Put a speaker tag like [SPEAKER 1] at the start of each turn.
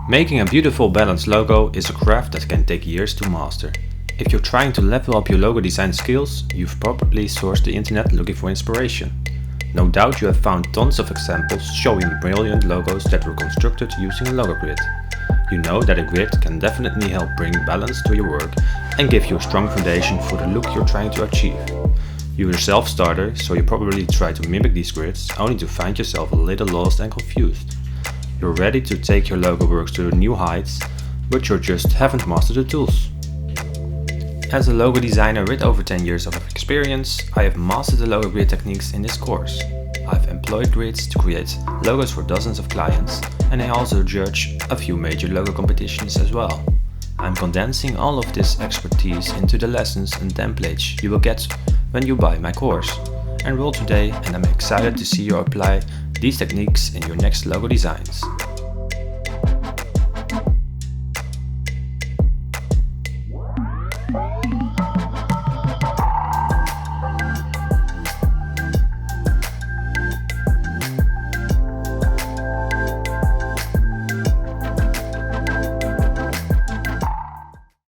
[SPEAKER 1] Making a beautiful balanced logo is a craft that can take years to master. If you're trying to level up your logo design skills, you've probably sourced the internet looking for inspiration. No doubt you have found tons of examples showing brilliant logos that were constructed using a logo grid. You know that a grid can definitely help bring balance to your work and give you a strong foundation for the look you're trying to achieve. You're a self-starter, so you probably try to mimic these grids only to find yourself a little lost and confused. You're ready to take your logo works to new heights, but you just haven't mastered the tools. As a logo designer with over 10 years of experience, I have mastered the logo grid techniques in this course. I've employed grids to create logos for dozens of clients, and I also judge a few major logo competitions as well. I'm condensing all of this expertise into the lessons and templates you will get when you buy my course. Enroll today, and I'm excited to see you apply these techniques in your next logo designs.